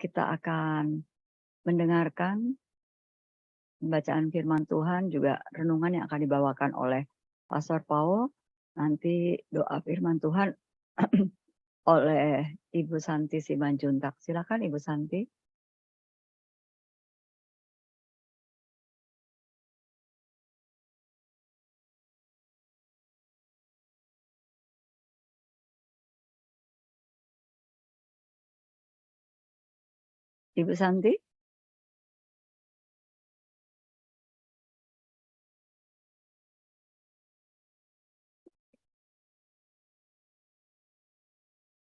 kita akan mendengarkan pembacaan firman Tuhan, juga renungan yang akan dibawakan oleh Pastor Paul. Nanti doa firman Tuhan oleh Ibu Santi Simanjuntak. Silakan Ibu Santi. Ibu Santi?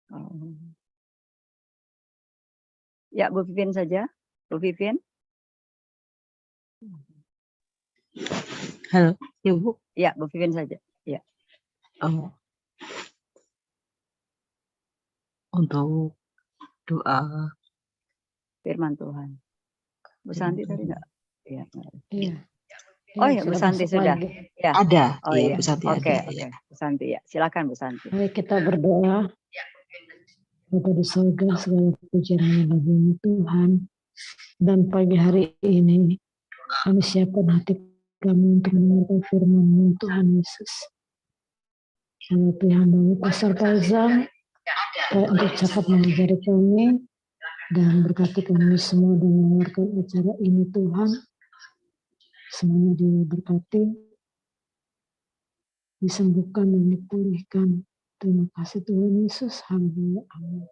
Oh. Ya, Bu Vivien saja. Bu Vivien. Halo, Ibu. Ya, Bu Vivien saja. Ya. Oh. Untuk doa firman Tuhan. Bu Santi tadi enggak? Iya. Iya. Oh ya, Bu Santi sudah. Ya. Ada. Oh iya, iya. Bu Santi Oke, ada. oke. Ya. Bu Santi ya. Silakan Bu Santi. Mari kita berdoa. Bapa di surga, segala pujian hanya bagi Tuhan. Dan pagi hari ini kami siapkan hati kami untuk mendengarkan firman Tuhan Yesus. Kalau Tuhan bawa Pastor Faizal untuk cepat mengajari kami dan berkati kami semua dan mendengarkan acara ini Tuhan. Semuanya diberkati, disembuhkan dan dipulihkan. Terima kasih Tuhan Yesus. Haleluya. Amin.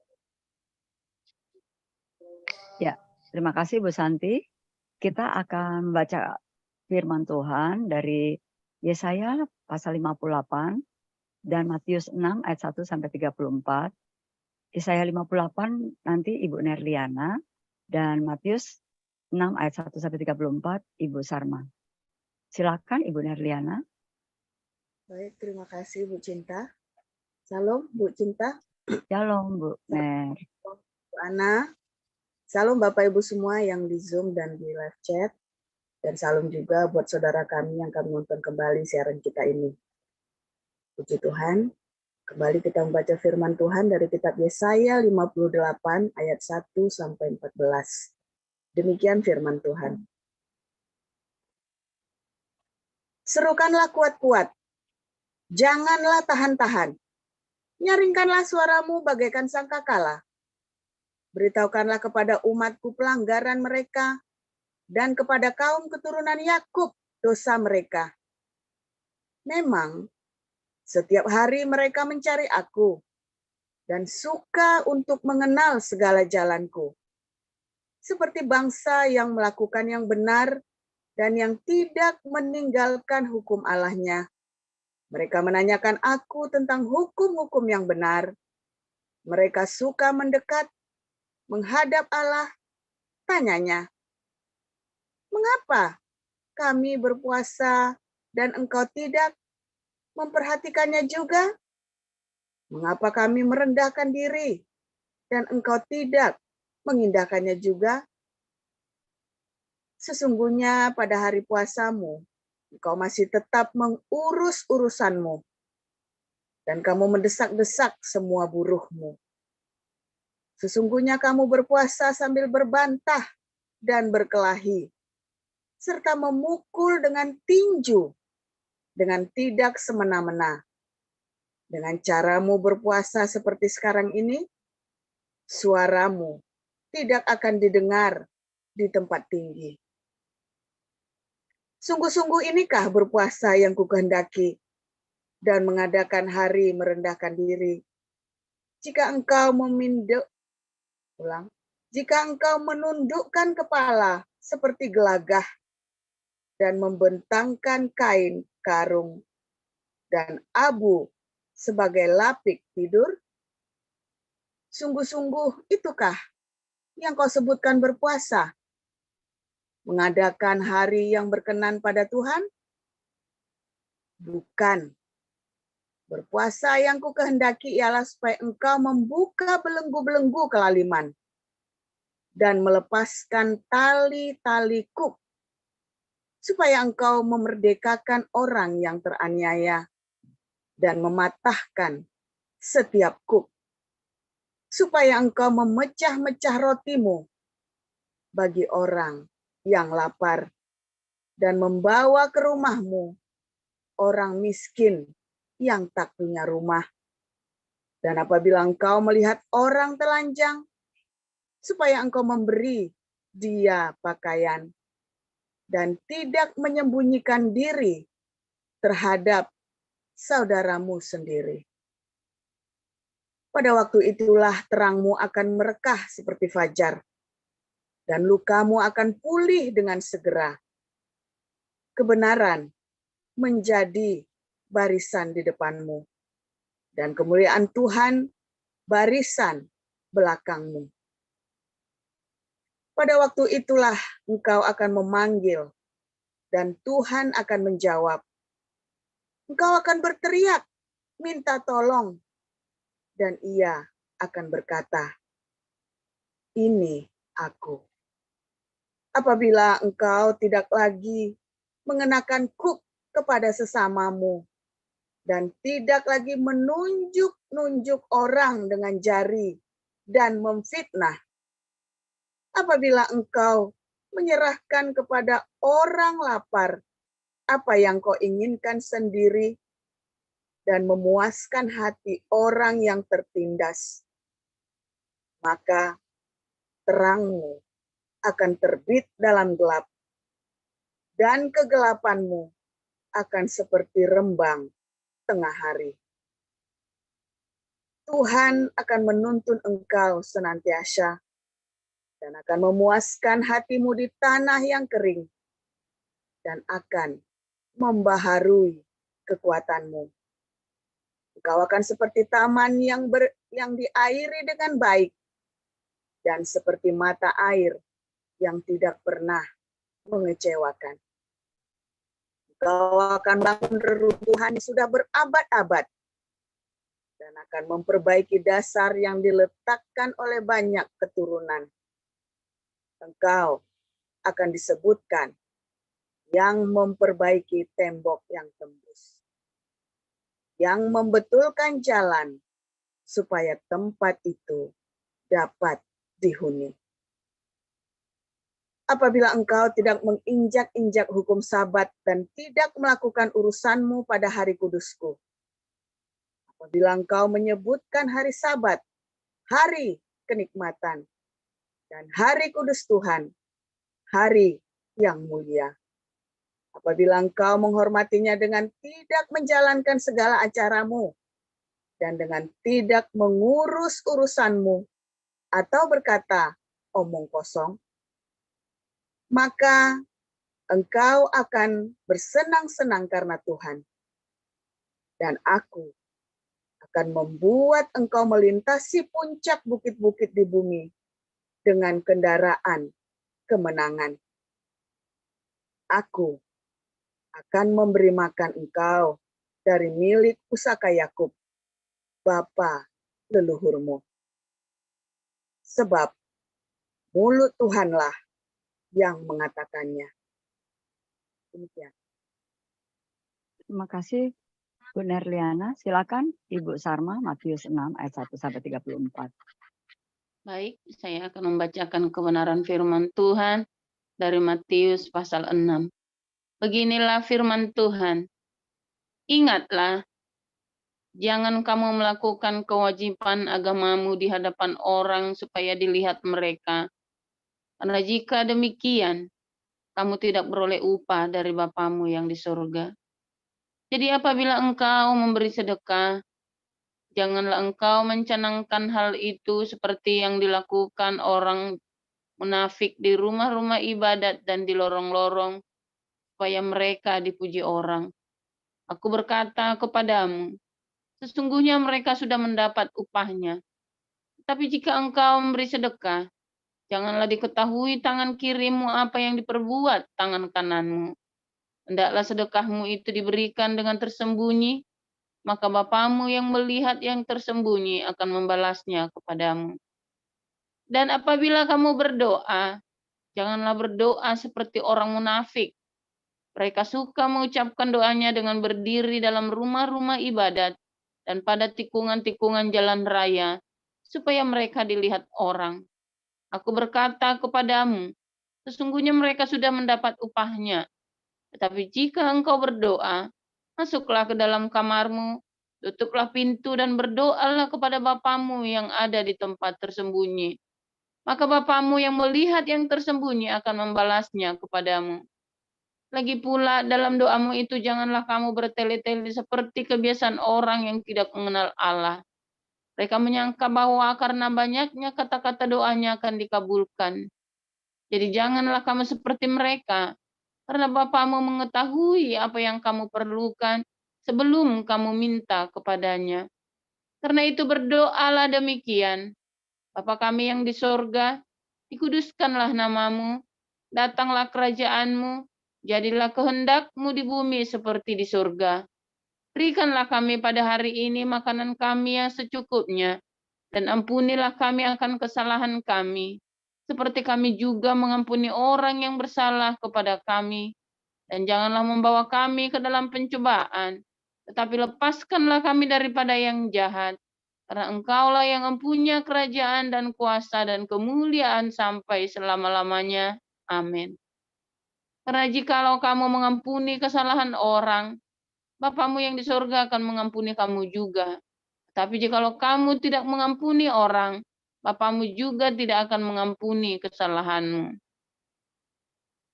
Ya, terima kasih Bu Santi. Kita akan membaca firman Tuhan dari Yesaya pasal 58 dan Matius 6 ayat 1 sampai 34. Yesaya 58 nanti Ibu Nerliana dan Matius 6 ayat 1 sampai 34 Ibu Sarma. Silakan Ibu Nerliana. Baik, terima kasih Bu Cinta. Salam Bu Cinta. Shalom Bu Ner. Bu Ana. Salam Bapak Ibu semua yang di Zoom dan di live chat. Dan salam juga buat saudara kami yang kami nonton kembali siaran kita ini. Puji Tuhan. Kembali kita membaca firman Tuhan dari kitab Yesaya 58 ayat 1 sampai 14. Demikian firman Tuhan. Serukanlah kuat-kuat. Janganlah tahan-tahan. Nyaringkanlah suaramu bagaikan sangkakala. Beritahukanlah kepada umatku pelanggaran mereka dan kepada kaum keturunan Yakub dosa mereka. Memang setiap hari mereka mencari aku dan suka untuk mengenal segala jalanku. Seperti bangsa yang melakukan yang benar dan yang tidak meninggalkan hukum Allahnya. Mereka menanyakan aku tentang hukum-hukum yang benar. Mereka suka mendekat, menghadap Allah, tanyanya, mengapa kami berpuasa dan engkau tidak memperhatikannya juga? Mengapa kami merendahkan diri dan engkau tidak mengindahkannya juga? Sesungguhnya pada hari puasamu, engkau masih tetap mengurus urusanmu, dan kamu mendesak-desak semua buruhmu. Sesungguhnya kamu berpuasa sambil berbantah dan berkelahi, serta memukul dengan tinju, dengan tidak semena-mena. Dengan caramu berpuasa seperti sekarang ini, suaramu tidak akan didengar di tempat tinggi. Sungguh-sungguh inikah berpuasa yang kukehendaki dan mengadakan hari merendahkan diri. Jika engkau menundukkan kepala seperti gelagah dan membentangkan kain karung dan abu sebagai lapik tidur, sungguh-sungguh itukah yang kau sebutkan berpuasa? Mengadakan hari yang berkenan pada Tuhan? Bukan. Berpuasa yang kukehendaki ialah supaya engkau membuka belenggu-belenggu kelaliman dan melepaskan tali-tali kuk, supaya engkau memerdekakan orang yang teraniaya dan mematahkan setiap kuk. supaya engkau memecah-mecah rotimu bagi orang yang lapar dan membawa ke rumahmu orang miskin yang tak punya rumah. Dan apabila engkau melihat orang telanjang, supaya engkau memberi dia pakaian dan tidak menyembunyikan diri terhadap saudaramu sendiri. Pada waktu itulah terangmu akan merekah seperti fajar, dan lukamu akan pulih dengan segera. Kebenaran menjadi barisan di depanmu, dan kemuliaan Tuhan barisan belakangmu. Pada waktu itulah engkau akan memanggil, dan Tuhan akan menjawab. Engkau akan berteriak, minta tolong, dan Ia akan berkata, ini aku. Apabila engkau tidak lagi mengenakan kuk kepada sesamamu, dan tidak lagi menunjuk-nunjuk orang dengan jari dan memfitnah, apabila engkau menyerahkan kepada orang lapar apa yang kau inginkan sendiri dan memuaskan hati orang yang tertindas, maka terangmu akan terbit dalam gelap, dan kegelapanmu akan seperti rembang tengah hari. Tuhan akan menuntun engkau senantiasa dan akan memuaskan hatimu di tanah yang kering dan akan membaharui kekuatanmu. Engkau akan seperti taman yang diairi dengan baik dan seperti mata air yang tidak pernah mengecewakan. Engkau akan bangun reruntuhan yang sudah berabad-abad dan akan memperbaiki dasar yang diletakkan oleh banyak keturunan. Engkau akan disebutkan yang memperbaiki tembok yang tembus, yang membetulkan jalan supaya tempat itu dapat dihuni. Apabila engkau tidak menginjak-injak hukum Sabat dan tidak melakukan urusanmu pada hari kudusku, apabila engkau menyebutkan hari Sabat, hari kenikmatan, dan hari kudus Tuhan, hari yang mulia, apabila engkau menghormatinya dengan tidak menjalankan segala acaramu, dan dengan tidak mengurus urusanmu, atau berkata omong kosong, maka engkau akan bersenang-senang karena Tuhan. Dan aku akan membuat engkau melintasi puncak bukit-bukit di bumi dengan kendaraan kemenangan. Aku akan memberi makan engkau dari milik pusaka Yakub, bapa leluhurmu. Sebab mulut Tuhanlah yang mengatakannya. Demikian. Terima kasih, Bu Nerliana. Silakan Ibu Sarma, Matius 6 ayat 1 sampai 34. Baik, saya akan membacakan kebenaran firman Tuhan dari Matius pasal 6. Beginilah firman Tuhan. Ingatlah, jangan kamu melakukan kewajiban agamamu di hadapan orang supaya dilihat mereka. Karena jika demikian, kamu tidak beroleh upah dari Bapamu yang di surga. Jadi apabila engkau memberi sedekah, janganlah engkau mencanangkan hal itu seperti yang dilakukan orang munafik di rumah-rumah ibadat dan di lorong-lorong, supaya mereka dipuji orang. Aku berkata kepadamu, sesungguhnya mereka sudah mendapat upahnya. Tapi jika engkau memberi sedekah, janganlah diketahui tangan kirimu apa yang diperbuat tangan kananmu. Hendaklah sedekahmu itu diberikan dengan tersembunyi, maka Bapamu yang melihat yang tersembunyi akan membalasnya kepadamu. Dan apabila kamu berdoa, janganlah berdoa seperti orang munafik. Mereka suka mengucapkan doanya dengan berdiri dalam rumah-rumah ibadat dan pada tikungan-tikungan jalan raya, supaya mereka dilihat orang. Aku berkata kepadamu, sesungguhnya mereka sudah mendapat upahnya. Tetapi jika engkau berdoa, masuklah ke dalam kamarmu, tutuplah pintu dan berdoalah kepada Bapamu yang ada di tempat tersembunyi. Maka Bapamu yang melihat yang tersembunyi akan membalasnya kepadamu. Lagi pula dalam doamu itu janganlah kamu bertele-tele seperti kebiasaan orang yang tidak mengenal Allah. Mereka menyangka bahwa karena banyaknya kata-kata doanya akan dikabulkan. Jadi janganlah kamu seperti mereka, karena Bapamu mengetahui apa yang kamu perlukan sebelum kamu minta kepadanya. Karena itu berdoalah demikian, Bapa kami yang di sorga, dikuduskanlah namamu, datanglah kerajaanmu, jadilah kehendakmu di bumi seperti di sorga. Berikanlah kami pada hari ini makanan kami yang secukupnya, dan ampunilah kami akan kesalahan kami, seperti kami juga mengampuni orang yang bersalah kepada kami. Dan janganlah membawa kami ke dalam pencobaan, tetapi lepaskanlah kami daripada yang jahat. Karena Engkaulah yang mempunyai kerajaan dan kuasa dan kemuliaan sampai selama-lamanya. Amin. Karena jikalau kamu mengampuni kesalahan orang, Bapamu yang di surga akan mengampuni kamu juga. Tapi jikalau kamu tidak mengampuni orang, Bapamu juga tidak akan mengampuni kesalahanmu.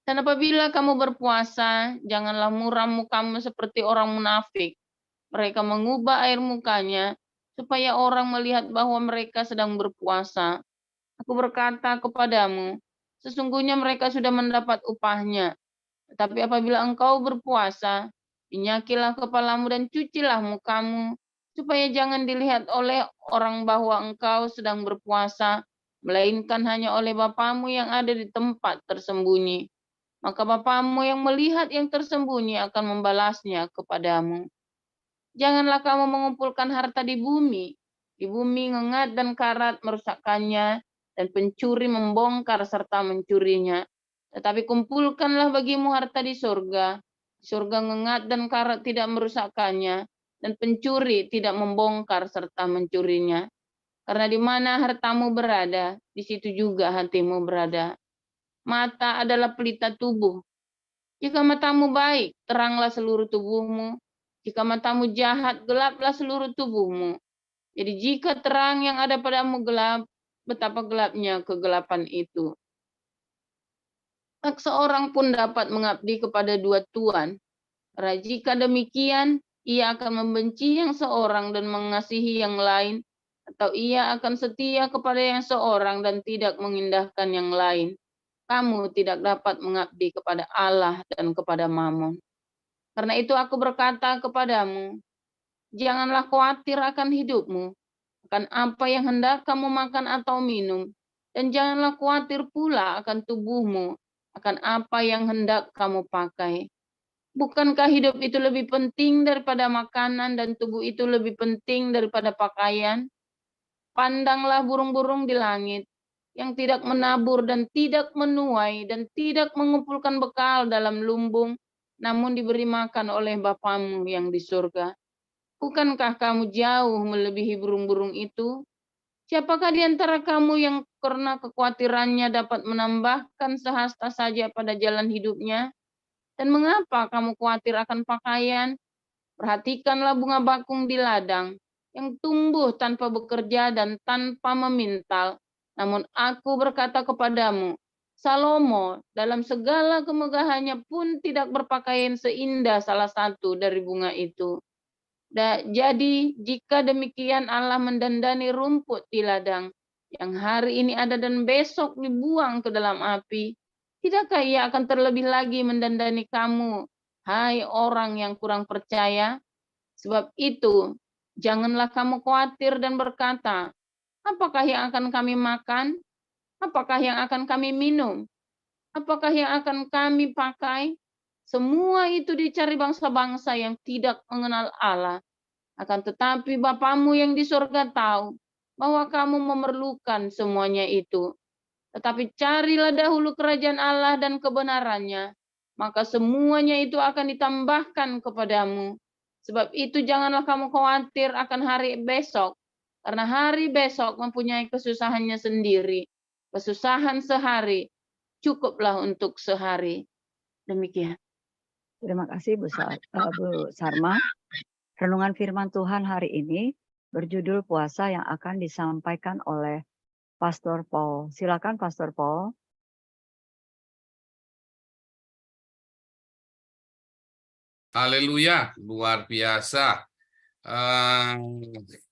Dan apabila kamu berpuasa, janganlah muram mukamu seperti orang munafik. Mereka mengubah air mukanya, supaya orang melihat bahwa mereka sedang berpuasa. Aku berkata kepadamu, sesungguhnya mereka sudah mendapat upahnya. Tetapi apabila engkau berpuasa, minyakilah kepalamu dan cucilah mukamu, supaya jangan dilihat oleh orang bahwa engkau sedang berpuasa, melainkan hanya oleh Bapamu yang ada di tempat tersembunyi. Maka Bapamu yang melihat yang tersembunyi akan membalasnya kepadamu. Janganlah kamu mengumpulkan harta di bumi ngengat dan karat merusakkannya, dan pencuri membongkar serta mencurinya. Tetapi kumpulkanlah bagimu harta di surga. Di surga ngengat dan karat tidak merusakkannya, dan pencuri tidak membongkar serta mencurinya. Karena di mana hartamu berada, di situ juga hatimu berada. Mata adalah pelita tubuh. Jika matamu baik, teranglah seluruh tubuhmu. Jika matamu jahat, gelaplah seluruh tubuhmu. Jadi jika terang yang ada padamu gelap, betapa gelapnya kegelapan itu. Tak seorang pun dapat mengabdi kepada dua tuan. Karena jika demikian, ia akan membenci yang seorang dan mengasihi yang lain, atau ia akan setia kepada yang seorang dan tidak mengindahkan yang lain. Kamu tidak dapat mengabdi kepada Allah dan kepada Mammon. Karena itu aku berkata kepadamu, janganlah khawatir akan hidupmu, akan apa yang hendak kamu makan atau minum, dan janganlah khawatir pula akan tubuhmu, akan apa yang hendak kamu pakai. Bukankah hidup itu lebih penting daripada makanan dan tubuh itu lebih penting daripada pakaian? Pandanglah burung-burung di langit, yang tidak menabur dan tidak menuai dan tidak mengumpulkan bekal dalam lumbung, namun diberi makan oleh Bapamu yang di surga. Bukankah kamu jauh melebihi burung-burung itu? Siapakah di antara kamu yang karena kekhawatirannya dapat menambahkan sehasta saja pada jalan hidupnya? Dan mengapa kamu khawatir akan pakaian? Perhatikanlah bunga bakung di ladang, yang tumbuh tanpa bekerja dan tanpa memintal. Namun aku berkata kepadamu, Salomo dalam segala kemegahannya pun tidak berpakaian seindah salah satu dari bunga itu. Jadi jika demikian Allah mendandani rumput di ladang, yang hari ini ada dan besok dibuang ke dalam api, tidakkah ia akan terlebih lagi mendandani kamu, hai orang yang kurang percaya? Sebab itu, janganlah kamu khawatir dan berkata, apakah yang akan kami makan? Apakah yang akan kami minum? Apakah yang akan kami pakai? Semua itu dicari bangsa-bangsa yang tidak mengenal Allah. Akan tetapi Bapamu yang di surga tahu bahwa kamu memerlukan semuanya itu. Tetapi carilah dahulu kerajaan Allah dan kebenarannya, maka semuanya itu akan ditambahkan kepadamu. Sebab itu janganlah kamu khawatir akan hari besok, Karena hari besok mempunyai kesusahannya sendiri. Kesusahan sehari cukuplah untuk sehari. Demikian. Terima kasih Bu Sarma. Renungan firman Tuhan hari ini berjudul puasa yang akan disampaikan oleh Pastor Paul. Silakan Pastor Paul. Haleluya, luar biasa.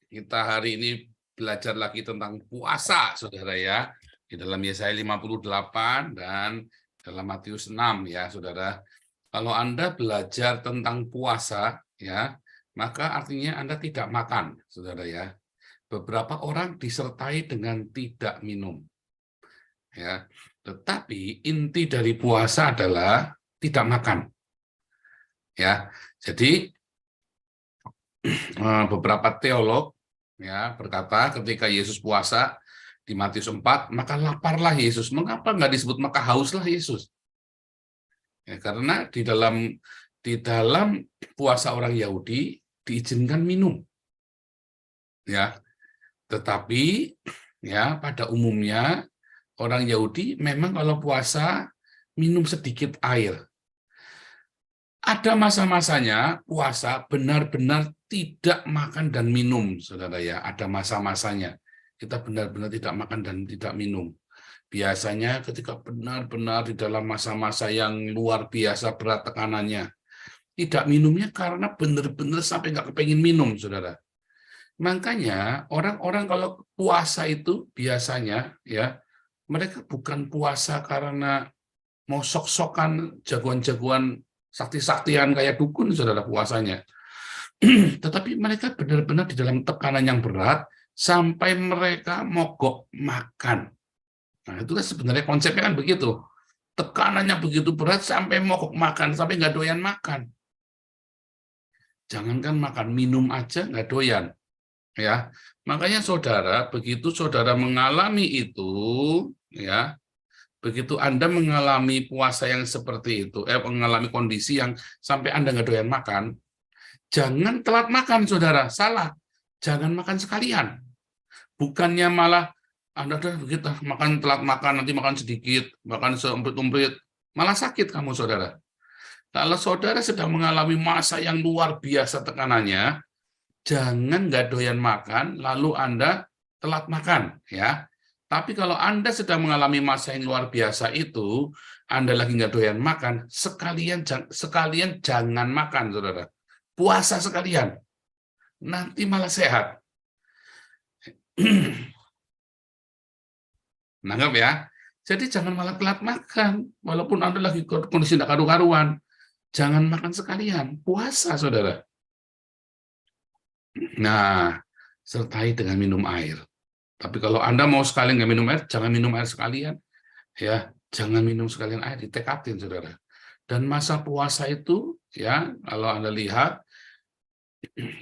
Kita hari ini belajar lagi tentang puasa, saudara ya. Di dalam Yesaya 58 dan dalam Matius 6 ya, saudara. Kalau Anda belajar tentang puasa, ya, maka artinya Anda tidak makan, saudara ya. Beberapa orang disertai dengan tidak minum. Ya, tetapi inti dari puasa adalah tidak makan. Ya, jadi beberapa teolog ya berkata ketika Yesus puasa di Matius 4, maka laparlah Yesus. Mengapa nggak disebut maka hauslah Yesus? Ya, karena di dalam puasa orang Yahudi diizinkan minum. Ya. Tetapi ya pada umumnya orang Yahudi memang kalau puasa minum sedikit air. Ada masa-masanya puasa benar-benar tidak makan dan minum, saudara ya. Ada masa-masanya kita benar-benar tidak makan dan tidak minum. Biasanya ketika benar-benar di dalam masa-masa yang luar biasa berat tekanannya, tidak minumnya karena benar-benar sampai nggak kepengen minum, saudara. Makanya orang-orang kalau puasa itu biasanya ya mereka bukan puasa karena mau sok-sokan jagoan-jagoan sakti-saktian kayak dukun, saudara, puasanya. Tetapi mereka benar-benar di dalam tekanan yang berat sampai mereka mogok makan. Nah, itu kan sebenarnya konsepnya kan begitu. Tekanannya begitu berat sampai mogok makan, sampai nggak doyan makan. Jangankan makan, minum aja nggak doyan. Ya, makanya saudara, begitu saudara mengalami itu, ya, begitu Anda mengalami puasa yang seperti itu, mengalami kondisi yang sampai Anda nggak doyan makan, jangan telat makan, saudara. Salah. Jangan makan sekalian. Bukannya malah Anda udah begitu makan telat makan, nanti makan sedikit, makan seumprit-umprit, malah sakit kamu, saudara. Kalau saudara sedang mengalami masa yang luar biasa tekanannya, jangan nggak doyan makan, lalu Anda telat makan, ya. Tapi kalau Anda sedang mengalami masa yang luar biasa itu, Anda lagi nggak doyan makan, sekalian jangan makan, saudara. Puasa sekalian. Nanti malah sehat. Nanggap ya? Jadi jangan malah telat makan. Walaupun Anda lagi kondisi tidak karu-karuan. Jangan makan sekalian. Puasa, saudara. Nah, sertai dengan minum air. Tapi kalau Anda mau sekalian nggak minum air, jangan minum air sekalian. Ya, jangan minum sekalian air, ditekatin, saudara. Dan masa puasa itu, ya, kalau Anda lihat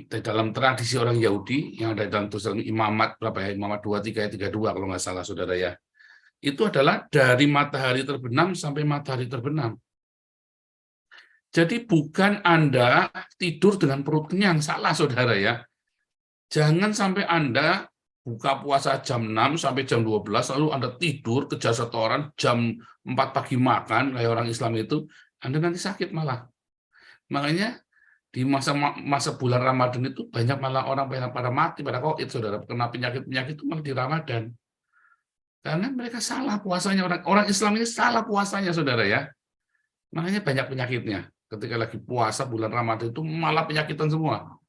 di dalam tradisi orang Yahudi yang ada dalam tulisan Imamat berapa ya? Imamat 23 ayat 32 kalau nggak salah, saudara ya. Itu adalah dari matahari terbenam sampai matahari terbenam. Jadi bukan Anda tidur dengan perut kenyang, salah, saudara ya. Jangan sampai Anda buka puasa jam 6 sampai jam 12, lalu Anda tidur, kejar setoran, jam 4 pagi makan, kayak orang Islam itu, Anda nanti sakit malah. Makanya di masa bulan Ramadan itu banyak malah orang pada mati, pada COVID, saudara, kena penyakit-penyakit itu malah di Ramadan. Karena mereka salah puasanya, orang Islam ini salah puasanya, saudara ya. Makanya banyak penyakitnya. Ketika lagi puasa bulan Ramadan itu malah penyakitan semua.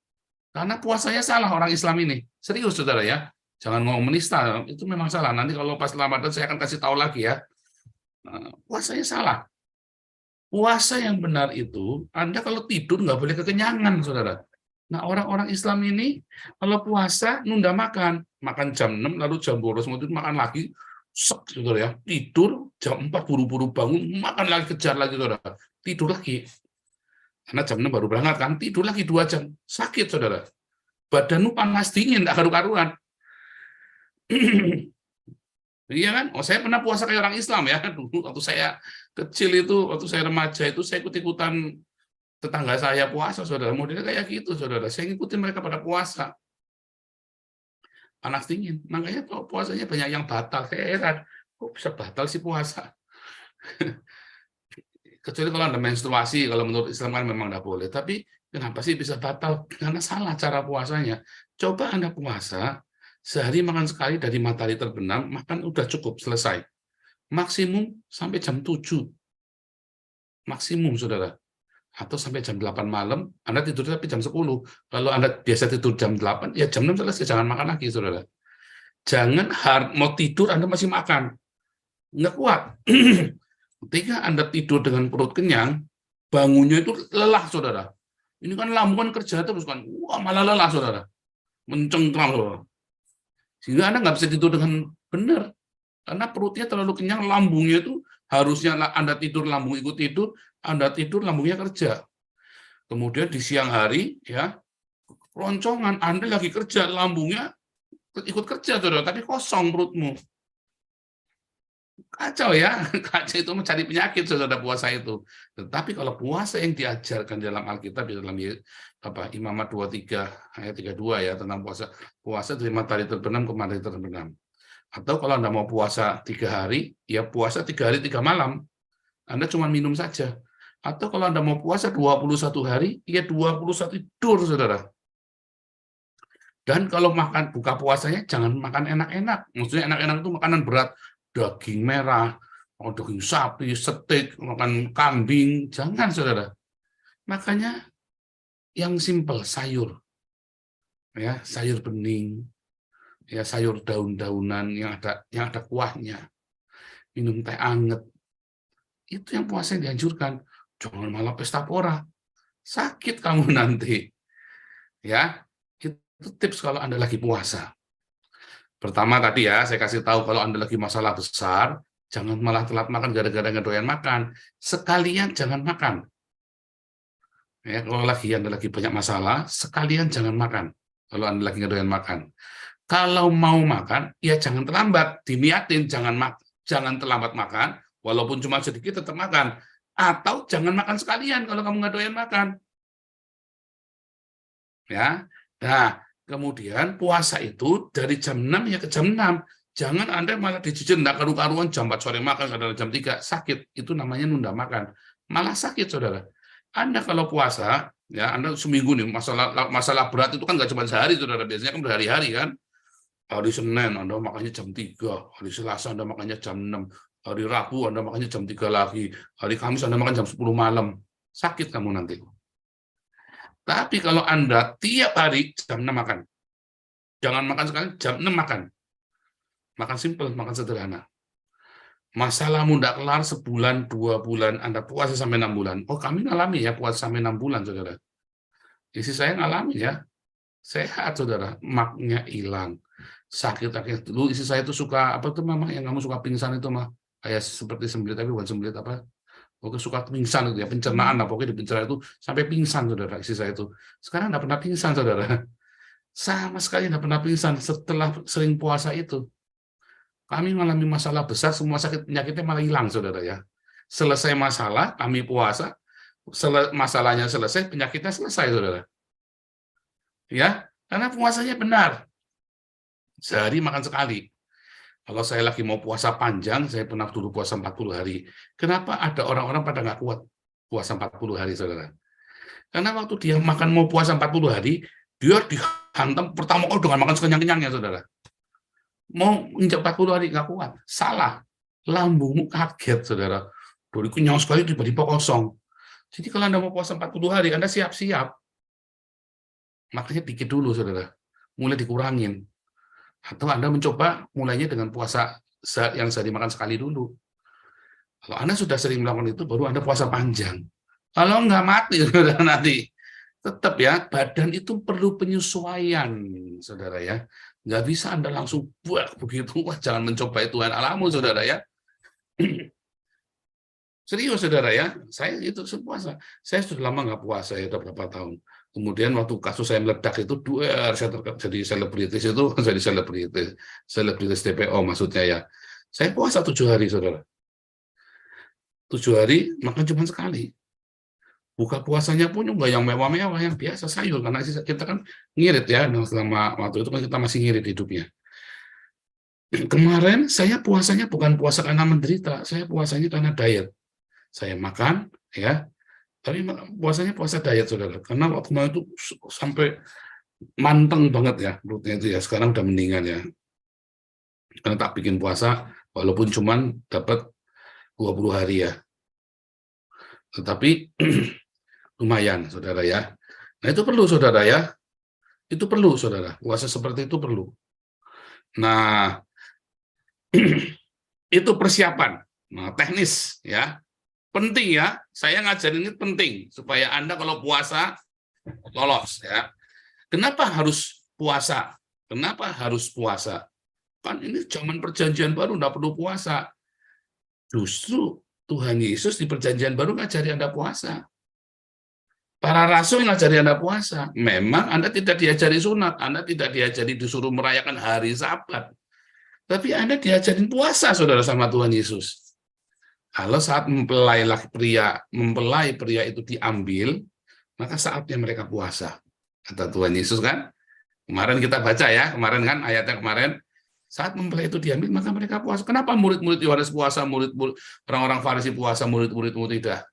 Karena puasanya salah orang Islam ini. Serius, saudara ya. Jangan ngomong menista, itu memang salah. Nanti kalau pas Ramadan saya akan kasih tahu lagi ya. Puasanya salah. Puasa yang benar itu, Anda kalau tidur nggak boleh kekenyangan, saudara. Nah, orang-orang Islam ini kalau puasa nunda makan. Makan jam 6, lalu jam 12 mau tidur, makan lagi. Saudara ya. Tidur, jam 4 buru-buru bangun, makan lagi, kejar lagi, saudara. Tidur lagi. Karena jam 6 baru berangkat kan, tidur lagi 2 jam. Sakit, saudara. Badanmu panas dingin, nggak karu-karuan. Iya kan? Oh, saya pernah puasa kayak orang Islam ya. Dulu waktu saya kecil itu, waktu saya remaja itu, saya ikut-ikutan tetangga saya puasa, saudara. Modelnya kayak gitu, saudara. Saya ngikutin mereka pada puasa. panas dingin. Makanya puasanya banyak yang batal. Heran, kok bisa batal sih puasa? Kecuali kalau Anda menstruasi, kalau menurut Islam kan memang tidak boleh. Tapi kenapa sih bisa batal? Karena salah cara puasanya. Coba Anda puasa, sehari makan sekali dari matahari terbenam, makan udah cukup, selesai. Maksimum sampai jam 7. Maksimum, saudara. Atau sampai jam 8 malam, Anda tidur tapi jam 10. Kalau Anda biasa tidur jam 8, ya jam 6 selesai, jangan makan lagi, saudara. Jangan mau tidur, Anda masih makan. Nggak kuat. Ketika Anda tidur dengan perut kenyang, bangunnya itu lelah, saudara. Ini kan lambung kerja terus kan, wah malah lelah, saudara. Mencengkram, saudara. Sehingga Anda nggak bisa tidur dengan benar. Karena perutnya terlalu kenyang, lambungnya itu harusnya Anda tidur, lambung ikut tidur, Anda tidur, lambungnya kerja. Kemudian di siang hari, ya, roncongan, Anda lagi kerja, lambungnya ikut kerja, saudara, tapi kosong perutmu. Kacau ya, kacau itu mencari penyakit, saudara, puasa itu. Tetapi kalau puasa yang diajarkan dalam Alkitab, dalam Imamat 23 ayat 32 ya, tentang puasa dari matahari terbenam ke matahari terbenam. Atau kalau Anda mau puasa 3 hari, ya puasa 3 hari 3 malam. Anda cuma minum saja. Atau kalau Anda mau puasa 21 hari, ya 21 tidur, saudara. Dan kalau makan buka puasanya, jangan makan enak-enak. Maksudnya enak-enak itu makanan berat. Daging merah, daging sapi, steak, makan kambing, jangan, saudara. Makanya yang simpel, sayur, ya, sayur bening, ya, sayur daun-daunan yang ada kuahnya, minum teh anget, itu yang puasa yang dianjurkan. Jangan malah pesta pora, sakit kamu nanti, ya. Itu tips kalau Anda lagi puasa. Pertama tadi ya, saya kasih tahu kalau Anda lagi masalah besar, jangan malah telat makan gara-gara ngedoyan makan. Sekalian jangan makan. Ya, kalau Anda lagi banyak masalah, sekalian jangan makan. Kalau Anda lagi ngedoyan makan. Kalau mau makan, ya jangan terlambat. Diniatin, jangan terlambat makan, walaupun cuma sedikit tetap makan. Atau jangan makan sekalian kalau kamu ngedoyan makan. Ya, nah, kemudian puasa itu dari jam 6 ya ke jam 6. Jangan Anda malah dijajan enggak karu-karuan jam 4 sore makan, kadang jam 3 sakit. Itu namanya nunda makan. Malah sakit, saudara. Anda kalau puasa, ya Anda seminggu nih, masalah berat itu kan nggak cuma sehari, saudara. Biasanya kan berhari-hari kan. Hari Senin Anda makannya jam 3, hari Selasa Anda makannya jam 6, hari Rabu Anda makannya jam 3 lagi, hari Kamis Anda makan jam 10 malam. Sakit kamu nanti. Tapi kalau Anda tiap hari jam 6 makan. Jangan makan sekali, jam 6 makan. Makan simpel, makan sederhana. Masalahmu tidak kelar sebulan, 2 bulan, Anda puasa sampai 6 bulan. Oh, kami ngalami ya puasa sampai 6 bulan, saudara. Istri saya ngalami ya. Sehat, saudara. Maknya hilang. Sakit-sakit. Dulu istri saya itu suka, apa tuh mama, yang kamu suka pingsan itu mah. Kayak seperti sembelit, tapi bukan sembelit apa. Pokoknya suka pingsan itu ya, pencernaan lah, pokoknya di pencernaan itu sampai pingsan, saudara, istri saya itu. Sekarang tidak pernah pingsan, saudara. Sama sekali tidak pernah pingsan setelah sering puasa itu. Kami mengalami masalah besar, semua sakit penyakitnya malah hilang, saudara ya. Selesai masalah, kami puasa, masalahnya selesai, penyakitnya selesai, saudara. Ya, karena puasanya benar. Sehari makan sekali. Kalau saya lagi mau puasa panjang, saya pernah dulu puasa 40 hari. Kenapa ada orang-orang pada nggak kuat puasa 40 hari, saudara? Karena waktu dia makan mau puasa 40 hari, dia dihantam pertama dengan makan sekenyang-kenyangnya, saudara. Mau injak 40 hari nggak kuat. Salah. Lambungmu kaget, saudara. Dari kenyang sekali tiba-tiba kosong. Jadi kalau Anda mau puasa 40 hari, Anda siap-siap. Makanya dikit dulu, saudara. Mulai dikurangin. Atau Anda mencoba mulainya dengan puasa yang sehari makan sekali dulu. Kalau Anda sudah sering melakukan itu, baru Anda puasa panjang. Kalau nggak mati, saudara, nanti. Tetap ya, badan itu perlu penyesuaian, saudara ya. Nggak bisa Anda langsung buat begitu. Wah, jangan mencoba Tuhan alamu, saudara ya. Serius, saudara ya. Saya itu puasa. Saya sudah lama nggak puasa ya, udah berapa tahun. Kemudian waktu kasus saya meledak itu, saya jadi selebritis itu, jadi selebritis DPO maksudnya ya. Saya puasa 7 hari, saudara. 7 hari makan cuma sekali. Buka puasanya pun nggak yang mewah-mewah, yang biasa sayur, karena kita kan ngirit ya, selama waktu itu kan kita masih ngirit hidupnya. Kemarin saya puasanya bukan puasa karena menderita, saya puasanya karena diet. Saya makan, ya, tapi puasanya puasa diet, saudara. Karena waktu itu sampai manteng banget ya, perutnya itu ya. Sekarang udah mendingan ya. Karena tak bikin puasa, walaupun cuman dapat 20 hari ya. Tetapi lumayan, saudara ya. Nah, itu perlu, saudara ya. Itu perlu, saudara. Puasa seperti itu perlu. Nah, itu persiapan. Nah, teknis ya. Penting ya. Saya ngajarin ini penting supaya Anda kalau puasa lolos ya. Kenapa harus puasa? Kenapa harus puasa? Kan ini zaman perjanjian baru, enggak perlu puasa. Justru Tuhan Yesus di perjanjian baru ngajari Anda puasa. Para rasul ngajari Anda puasa. Memang Anda tidak diajari sunat, Anda tidak diajari disuruh merayakan hari Sabat. Tapi Anda diajarin puasa, saudara, sama Tuhan Yesus. Kalau saat mempelai pria itu diambil, maka saatnya mereka puasa. Kata Tuhan Yesus kan. Kemarin kita baca ya, kemarin kan ayatnya kemarin. Saat mempelai itu diambil, maka mereka puasa. Kenapa murid-murid Yohanes puasa, murid-murid orang-orang Farisi puasa, murid-muridmu tidak?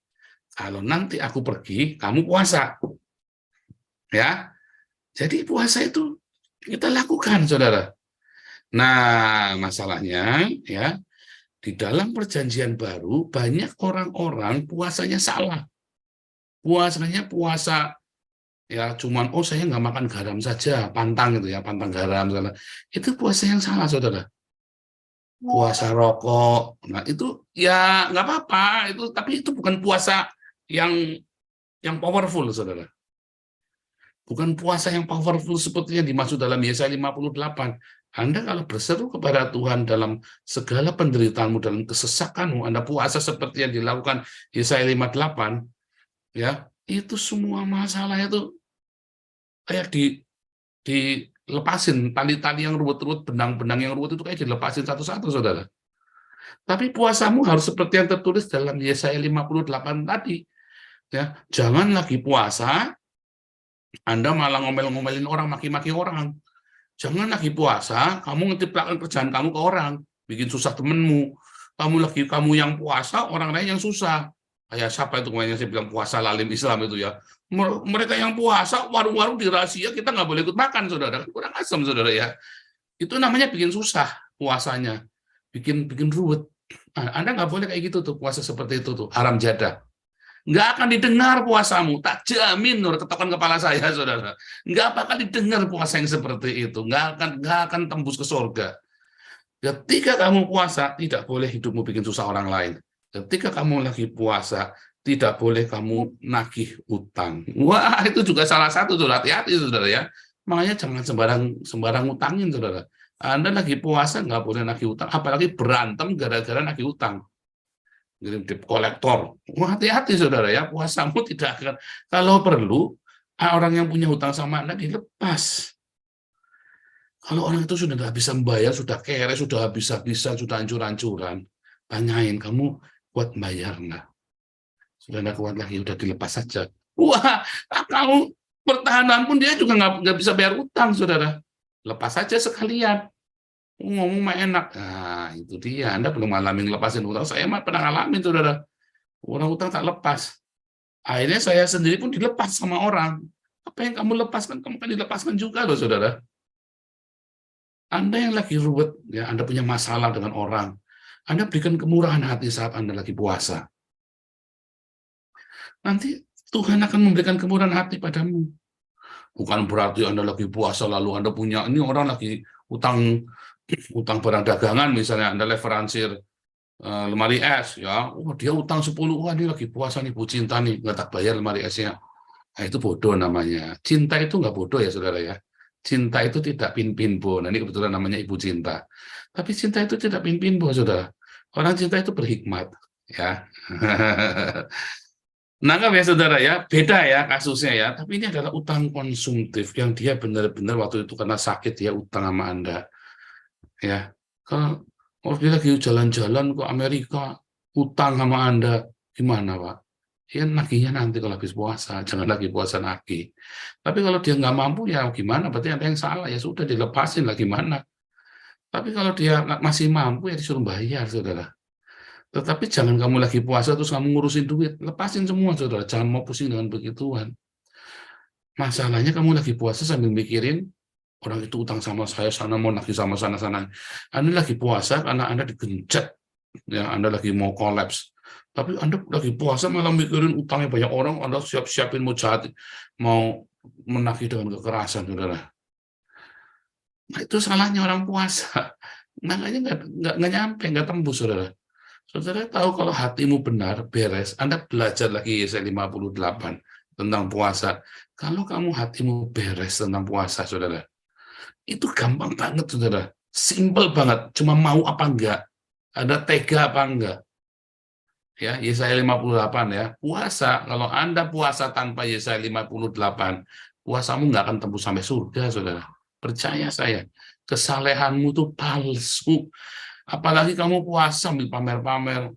Kalau nanti aku pergi, kamu puasa. Ya. Jadi puasa itu kita lakukan, saudara. Nah, masalahnya ya, di dalam perjanjian baru banyak orang-orang puasanya salah. Puasanya puasa ya cuman saya nggak makan garam saja, pantang gitu ya, pantang garam salah. Itu puasa yang salah, saudara. Puasa rokok. Nah, itu ya nggak apa-apa, tapi itu bukan puasa yang powerful, saudara. Bukan puasa yang powerful seperti yang dimaksud dalam Yesaya 58. Anda kalau berseru kepada Tuhan dalam segala penderitaanmu, dalam kesesakanmu, Anda puasa seperti yang dilakukan Yesaya 58, ya, itu semua masalah itu kayak dilepasin, tali-tali yang ruwet-ruwet, benang-benang yang ruwet itu kayak dilepasin satu-satu, saudara. Tapi puasamu harus seperti yang tertulis dalam Yesaya 58 tadi. Ya, jangan lagi puasa, Anda malah ngomel-ngomelin orang, maki-maki orang. Jangan lagi puasa, kamu ngetiplakan kerjaan kamu ke orang, bikin susah temenmu. Kamu yang puasa, orang lain yang susah. Kayak siapa itu kemarin yang saya bilang puasa lalim Islam itu ya. Mereka yang puasa, warung-warung di rahasia, kita nggak boleh ikut makan, saudara. Kurang asam, saudara ya. Itu namanya bikin susah puasanya. Bikin ruwet. Nah, Anda nggak boleh kayak gitu tuh, puasa seperti itu tuh, haram jadah. Nggak akan didengar puasamu, tak jamin, ketokan kepala saya, saudara. Nggak bakal didengar puasa yang seperti itu, nggak akan tembus ke surga. Ketika kamu puasa, tidak boleh hidupmu bikin susah orang lain. Ketika kamu lagi puasa, tidak boleh kamu nagih utang. Wah, itu juga salah satu, saudara. Hati-hati, saudara ya. Makanya jangan sembarang utangin, saudara. Anda lagi puasa nggak boleh nagih utang, apalagi berantem gara-gara nagih utang. Ngirim debt kolektor. Hati-hati, saudara ya, puasamu tidak akan, kalau perlu orang yang punya hutang sama Anda dilepas. Kalau orang itu sudah nggak bisa membayar, sudah kere, sudah habis-habisan, sudah hancur-hancuran, tanyain, kamu kuat bayar nggak? Sudah nggak kuat lagi, udah dilepas saja. Wah, kamu pertahanan pun dia juga nggak bisa bayar utang, saudara. Lepas saja sekalian. Ngomong mah enak. Nah, itu dia. Anda belum ngalamin lepasin utang. Saya mah pernah ngalamin, saudara. Orang utang tak lepas. Akhirnya saya sendiri pun dilepas sama orang. Apa yang kamu lepaskan, kamu kan dilepaskan juga loh, saudara. Anda yang lagi ruwet, ya, Anda punya masalah dengan orang, Anda berikan kemurahan hati saat Anda lagi puasa. Nanti Tuhan akan memberikan kemurahan hati padamu. Bukan berarti Anda lagi puasa lalu Anda punya, ini orang lagi utang barang dagangan, misalnya Anda leveransir lemari es, ya, dia utang 10, wah ini lagi puasa nih, Bu Cinta nih, nggak tak bayar lemari esnya. Nah, itu bodoh namanya. Cinta itu nggak bodoh ya, saudara ya. Cinta itu tidak pin-pinbo. Nah, ini kebetulan namanya Ibu Cinta. Tapi cinta itu tidak pin-pinbo, saudara. Orang cinta itu berhikmat, ya. Nangkap ya, saudara ya. Beda ya kasusnya ya. Tapi ini adalah utang konsumtif yang dia benar-benar waktu itu karena sakit dia utang sama Anda. Ya. Kalau dia lagi jalan-jalan ke Amerika, utang sama Anda, gimana, Pak? ya nagihnya nanti kalau habis puasa, jangan lagi puasa nagih. Tapi kalau dia nggak mampu ya gimana? Berarti ada yang salah, ya sudah dilepasin lah gimana. Tapi kalau dia masih mampu ya disuruh bayar, saudara. Tetapi jangan kamu lagi puasa terus kamu ngurusin duit, lepasin semua, saudara. Jangan mau pusing dengan begituan. Masalahnya kamu lagi puasa sambil mikirin orang itu utang sama saya, sana mau nagih sama sana. Anda lagi puasa karena Anda digenjat, ya Anda lagi mau kolaps. Tapi Anda lagi puasa malah mikirin utangnya banyak orang, Anda siap-siapin mau jahat, mau menagih dengan kekerasan, saudara. Nah, itu salahnya orang puasa. Makanya nggak nyampe, nggak tembus, saudara. Saudara tahu kalau hatimu benar, beres, Anda belajar lagi Yesaya 58 tentang puasa. Kalau kamu hatimu beres tentang puasa, saudara, itu gampang banget, saudara. Simple banget, cuma mau apa enggak. Ada tega apa enggak. Ya, Yesaya 58 ya. Puasa, kalau Anda puasa tanpa Yesaya 58, puasamu nggak akan tembus sampai surga, saudara. Percaya saya, kesalehanmu itu palsu. Apalagi kamu puasa sambil pamer-pamer.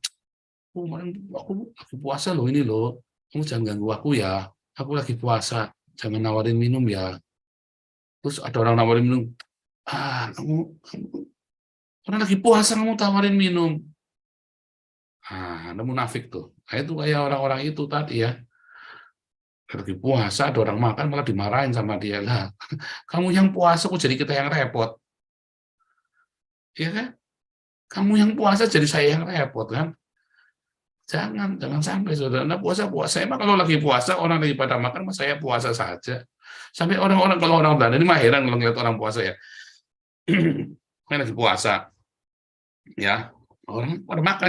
Aku lagi puasa loh ini loh. Kamu jangan ganggu aku ya. Aku lagi puasa. Jangan nawarin minum ya. Terus ada orang nawarin minum. Kamu lagi puasa kamu tawarin minum. Anda munafik tuh. Nah, itu kayak orang-orang itu tadi ya. Lagi puasa, ada orang makan malah dimarahin sama dia. Lah, kamu yang puasa kok jadi kita yang repot. Iya kan? Kamu yang puasa jadi saya yang repot kan? Jangan sampai, saudara. Anda puasa. Emang kalau lagi puasa, orang lagi pada makan, saya puasa saja. Sampai orang-orang, kalau orang Belanda ini mah heran kalau ngeliat orang puasa ya. Saya lagi puasa. Ya, orang pada makan.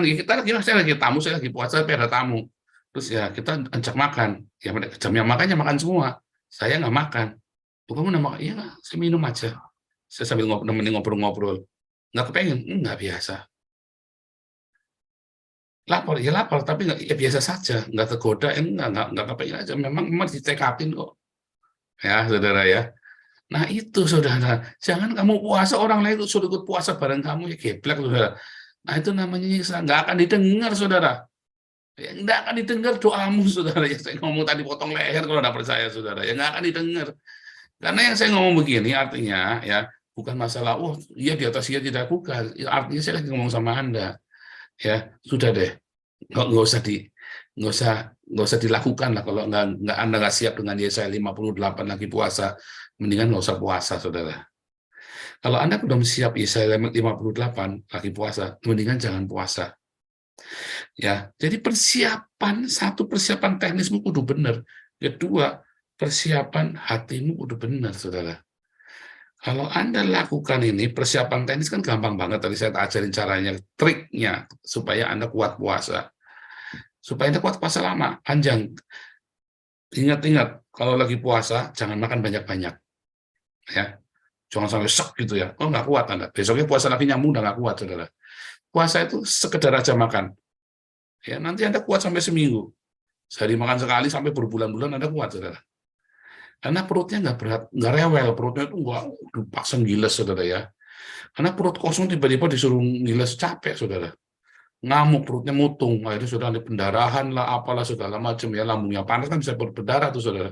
Saya lagi tamu, saya lagi puasa, tapi ada tamu. Terus ya kita ajak makan. Ya jamnya makannya makan semua. Saya nggak makan. Kamu nggak makan? Iya, saya minum aja. Saya sambil ngobrol-ngobrol. Nggak kepengen? Nggak, biasa. Lapar, ya lapar, tapi nggak, ya biasa saja. Nggak tergoda, nggak kepengen aja. Memang ditekatin kok. Ya, saudara ya. Nah itu, saudara. Jangan kamu puasa, orang lain suruh ikut puasa bareng kamu, ya geblek, saudara. Nah itu namanya nggak akan didengar, saudara. Ya, nggak akan didengar doamu, saudara. Ya, saya ngomong tadi potong leher kalau nggak percaya, saudara. Ya nggak akan didengar. Karena yang saya ngomong begini artinya ya bukan masalah, oh iya di atas iya tidak, bukan. Ya, artinya saya lagi ngomong sama Anda. Ya sudah deh, nggak usah dilakukan lah kalau nggak Anda nggak siap dengan Yesaya 58 lagi puasa, mendingan nggak usah puasa, saudara. Kalau Anda belum siap Yesaya 58 lagi puasa, mendingan jangan puasa. Ya, jadi satu persiapan teknismu kudu benar. Kedua, persiapan hatimu kudu benar, saudara. Kalau Anda lakukan ini, persiapan teknis kan gampang banget. Tadi saya ajarin caranya, triknya, supaya Anda kuat puasa. Supaya Anda kuat puasa lama, panjang. Ingat-ingat, kalau lagi puasa, jangan makan banyak-banyak. Ya, jangan sampai sek gitu ya. Oh, nggak kuat Anda. Besoknya puasa lagi nyambung, udah nggak kuat, saudara. Puasa itu sekedar aja makan. Ya, nanti Anda kuat sampai seminggu. Sehari makan sekali sampai berbulan-bulan Anda kuat, saudara. Karena perutnya nggak rewel, perutnya itu nggak dipaksa ngiles, saudara ya. Karena perut kosong tiba-tiba disuruh ngiles, capek, saudara. Ngamuk, perutnya mutung, akhirnya saudara ada pendarahan lah, apalah segala macam ya, lambungnya panas kan bisa berdarah tuh, saudara.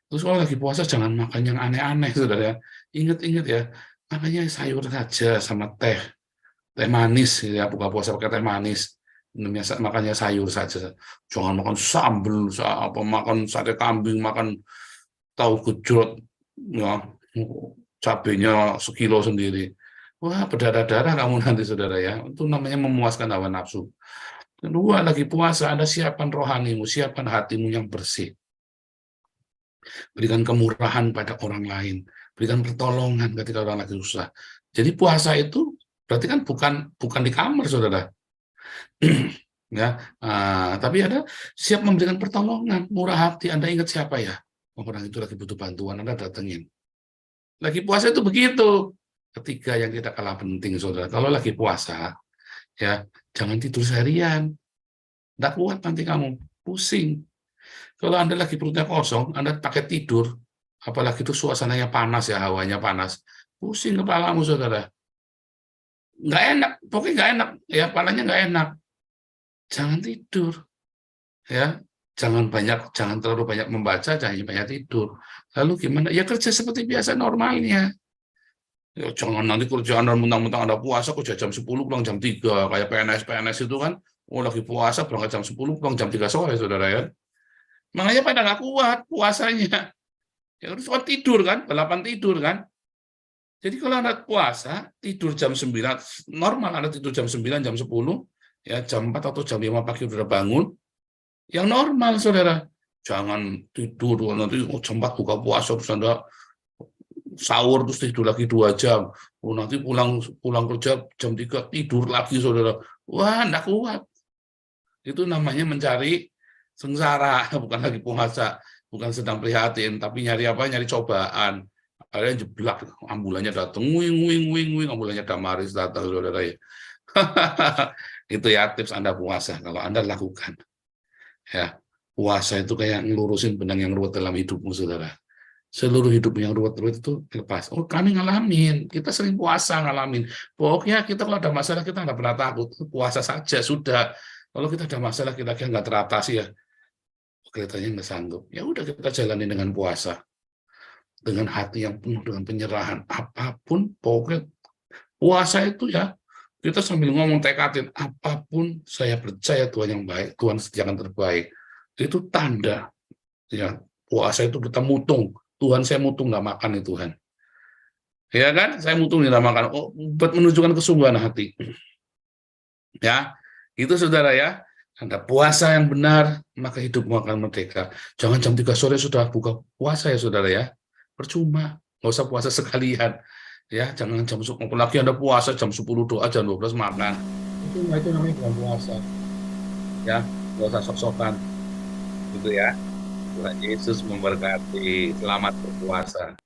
Terus kalau lagi puasa jangan makan yang aneh-aneh, saudara ya. Ingat-ingat ya, makanya sayur saja sama teh manis ya, buka puasa pakai teh manis. Makannya sayur saja, jangan makan sambal, makan sate kambing, makan tahu gejrot, ya, cabenya sekilo sendiri. Wah, berdarah-darah kamu nanti, saudara ya. Itu namanya memuaskan hawa nafsu. Kedua, lagi puasa, Anda siapkan rohanimu, siapkan hatimu yang bersih. Berikan kemurahan pada orang lain, berikan pertolongan ketika orang lagi susah. Jadi puasa itu berarti kan bukan di kamar, saudara. Ya, tapi ada siap memberikan pertolongan, murah hati. Anda ingat siapa ya? Orang itu lagi butuh bantuan, Anda datengin. Lagi puasa itu begitu. Ketiga yang tidak kalah penting, saudara. Kalau lagi puasa, ya jangan tidur seharian. Nggak kuat nanti kamu, pusing. Kalau Anda lagi perutnya kosong, Anda pakai tidur, apalagi itu suasananya panas ya, hawanya panas, pusing kepalamu, saudara. Nggak enak, pokoknya nggak enak. Ya, kepalanya nggak enak. Jangan tidur, ya. jangan terlalu banyak membaca, jangan banyak tidur. Lalu gimana? Ya kerja seperti biasa normalnya. Ya, jangan nanti kerjaan mentang-mentang ada puasa kerja jam 10 pulang jam 3 kayak PNS itu kan, lagi puasa berangkat jam 10 pulang jam 3 sore, saudara ya. Makanya pada nggak kuat puasanya. Ya harus tidur kan, balapan tidur kan. Jadi kalau Anda puasa, tidur jam 9, normal Anda tidur jam 9, jam 10, ya jam 4 atau jam 5 pagi sudah bangun, yang normal, saudara. Jangan tidur, nanti jam 4 buka puasa, terus Anda sahur, terus tidur lagi 2 jam. Nanti pulang kerja jam 3, tidur lagi, saudara. Wah, enggak kuat. Itu namanya mencari sengsara, bukan lagi puasa, bukan sedang prihatin, tapi nyari apa? Nyari cobaan. Ada yang jeblak, ambulannya datang, wing, ambulannya Damaris datang, saudara ya. Itu ya tips Anda puasa, kalau Anda lakukan. Ya, puasa itu kayak ngelurusin benang yang ruwet dalam hidupmu, saudara. Seluruh hidup yang ruwet-ruwet itu lepas. Oh, kami ngalamin, kita sering puasa ngalamin. Pokoknya kita kalau ada masalah kita nggak pernah takut, puasa saja sudah. Kalau kita ada masalah kita nggak teratasi ya, kelihatannya nggak sanggup. Ya udah kita jalani dengan puasa, dengan hati yang penuh dengan penyerahan. Apapun, pokoknya puasa itu ya kita sambil ngomong tekadin, apapun saya percaya Tuhan yang baik, Tuhan sediakan terbaik. Itu tanda ya puasa itu kita mutung. Tuhan, saya mutung nggak makan nih Tuhan. Ya kan? Saya mutung nggak makan. Oh, buat menunjukkan kesungguhan hati. Ya, itu saudara ya. Anda puasa yang benar, maka hidupmu akan merdeka. Jangan jam 3 sore sudah buka puasa ya saudara ya. Percuma, nggak usah puasa sekalian. Ya, jangan jam 10, apalagi Anda puasa jam 10 doa, jam 12 makan. Itu namanya bukan puasa. Ya, nggak usah sok-sokan. Gitu ya. Tuhan Yesus memberkati. Selamat berpuasa.